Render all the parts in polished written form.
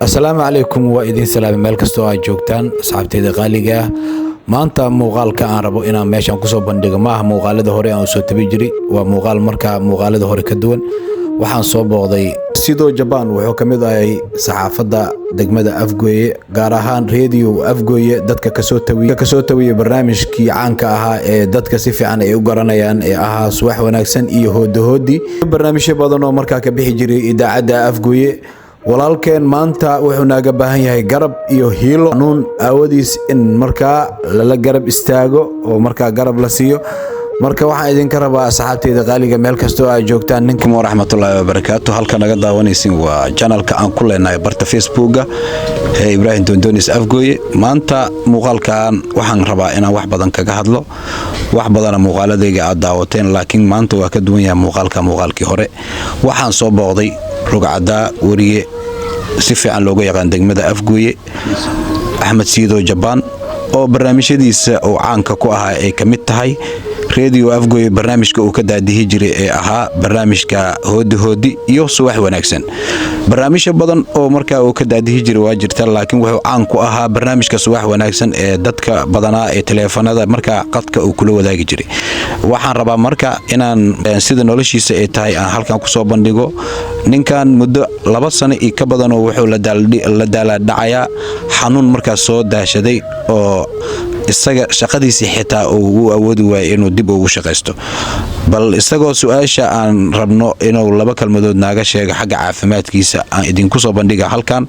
السلام عليكم وإذن سلام مeel kastoo aad joogtaan asxaabteyda qaaliga maanta muuqaalka aan rabo inaan meeshan ku soo bandhigo maaha muuqaalada hore aan soo tabi jiray waa muuqaal marka muuqaalada hore ka duwan waxaan soo booqday sidoo Japan wuxuu kamid yahay saxaafada degmada Afgooye gaar ahaan radio Afgooye dadka ka soo tawiye barnaamijkii caanka ahaa ee dadka si fiican ay u garanayaan ee ahaa subax wanaagsan iyo hoodohoodi barnaamijyo badan oo markaa ka bixi jiray idaacada Afgooye walaalkeen maanta wuxuu naaga baahan yahay garab iyo hiilo xanuun aawadiis in markaa la garab istaago oo markaa garab la siiyo marka waxaan idinka rabaa asxaabteyda qaaliga meel kastoo ay joogtaan ninkum waraxmatullaahi wabarakaatu halka naga daawanaysiin waa channelka aan ku leenahay barta Facebooka ee Ibrahim Dondonis Afgooye maanta muuqaalkan waxaan rabaa inaan wax badan kaga hadlo wax badan muuqaaladayga aad daawateen laakiin maanta waa ka duwan yahay muuqaalkii hore waxaan soo booqday rugcada wariye si fiican looga yaqaan degmada Afgooye Axmed Siido Japan oo barnaamijyadiisa oo caanka ku ahaa ay kamid tahay radio Afgooye barnaamijka uu ka daadihi jiray ee ahaa barnaamijka hoodi iyo subax wanaagsan barnaamijyo badan oo markaa uu ka daadihi jiray waa jirta laakiin wuxuu caan ku ahaa barnaamijka subax wanaagsan ee dadka badanaa ee telefoonada markaa qadka uu kula wadaagi jiray waxaan rabaa marka inaan sida noloshiisa ay tahay aan halkan ku soo bandhigo ninkan muddo 2 sano iyo ka badan oo wuxuu la daalacayaa xanuun markaa soo daashaday oo isaga shaqadiisa xitaa uu awoodi waayay inuu dib ugu shaqeysto bal isagoo su'aasha aan rabno inuu 2 kalmadood naaga sheego xagga caafimaadkiisa aan idinku soo bandhiga halkan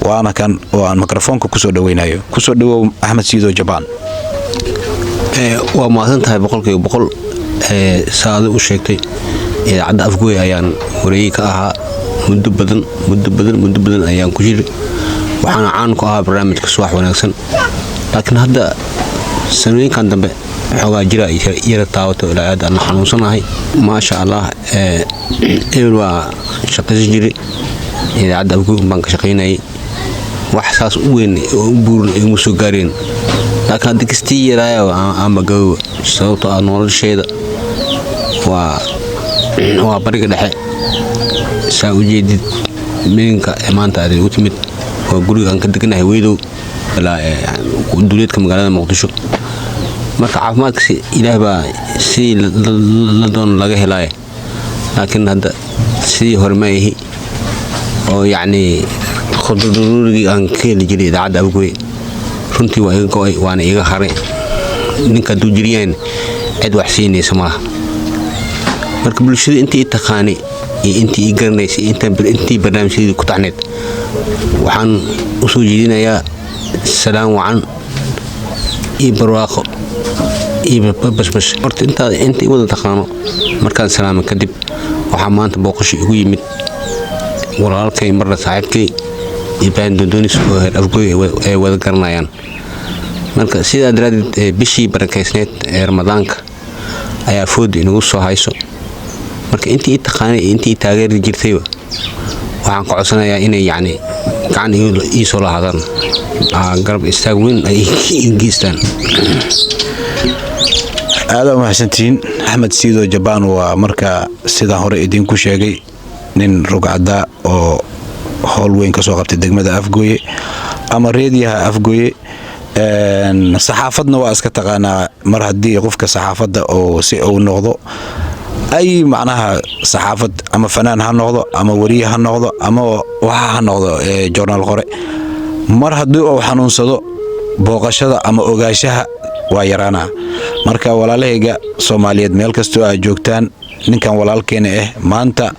waana kan oo aan mikrofoonka ku soo dhaweynayo ku soo dhawow Axmed Siido Japan waa maasantahay boqolkiiba saado u sheegtay idaacada Afgooye ayaan wareey ka ahaa muddo badan ayaan ku jiray waxaan caan ku ahaa barnaamijka subax wanaagsan laakiin hadda sanooyinkan dambe xogaa jira yara taawato ilaa aad aan xanuunsanahay ma sha Allah waa shaqaysi jiray idaacada Afgooye baan ka shaqeynayay wax saas u weyn oo u buuran ay mu soo gaareen laakiin hadda kastii yaraayo ama gaw sababtoo ah nolosheeda waa bariga dhexe saa u jeedid minka maanta aad u timid waa guriga aan ka deganahay weydow ilaa duleedka magaalada Muqdisho marka caafimaadka Ilaahay baa si la doon laga helay laakiin hadda si hormaayay oo yaani khudururigi aan ka heli jiray idaacada Afgooye runtii waa iga go'ay waana iga haray ninka duujiriyeen cid wax siinaysa ma marka bulshada intii taqaani intii garanaysay intii barnaamijyada ku tacneed waxaan u soo jeedinayaa salaam wacan ibraaqo bas horta inta wada taqaano markaan salaam kadib waxa maanta booqasho igu yimid walaalkay marna saaxiibkay Ibrahim Dondonis oo Afgooye ay wada garanayaan marka sida daraadid bishii barakeysneed ee Ramadaanka ayaa food inagu soo hayso marka intii taqaanay intii taageeri jirtay waxaan ka codsanayaa inay yaani gacan ii soo lahaadaan garab istaag weyn ay geystaan aad u mahadsantiin Axmed Siido Japan waa marka sida hore idinku sheegay nin rugcada oo howl weyn ka soo qabtay degmada Afgooye ama reediyaha Afgooye saxaafadna waa iska taqaanaa mar haddii qofka saxaafada oo si uu noqdo ay macnaha saxaafad ama fanaan ha noqdo ama wariye ha noqdo ama waxa ha noqdo journal qore mar haddii uu xanuunsado booqashada ama ogaashaha waa yaraana marka walaalahayga Soomaaliyeed meel kastoo ay joogtaan ninkan walaalkeena maanta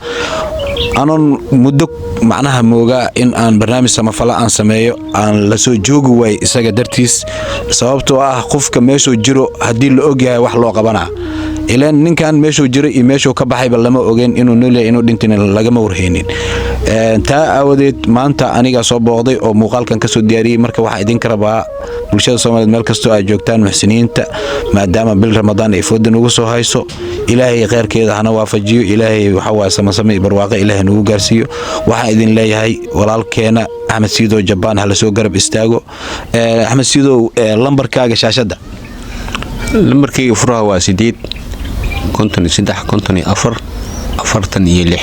anon muddo macnaha mooga in aan barnaamij samafala aan sameeyo aan la soo joogi way isaga dartiis sababtoo ah qofka meesho jiro hadii la og yahay wax loo qabana ilaan ninkan meesho jiro iyo meesho ka baxayba lama ogeyn inuu noolyahay inuu dhintin laga ma warheenin taa awadeed maanta aniga soo booqday oo muuqaalkan ka soo diyaariyay marka waxa idin ka rabaa bulshada Soomaaliyeed meel kastoo ay joogtaan muxsiniinta maadaama bil Ramadaan ay foodan ugu soo hayso Ilaahay khayrkeeda hana waafajiyo Ilaahay waxa waa samay barwaaqo Ilaahay nagu gaarsiiyo waxa idin leeyahay walaalkeena Axmed Siido Japan hala soo garab istaago Axmed Siido lambarkaaga shaashada lambarkayga furaha waa 8 53 54 46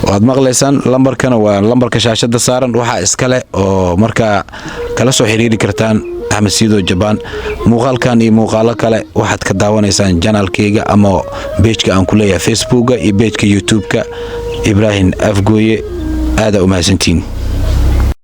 waad maqlaysaan lambarkana waa lambarka shaashada saaran waxa iskale oo marka kala soo xiriiri kartaan Axmed Siido Jabaan muuqaalkan iyo muuqaalo kale waxaad ka daawanaysaan channelkayga ama page-ka aan ku leeyahay Facebook iyo page-ka YouTube-ka Ibrahim Afgooye aad u mahadsantiin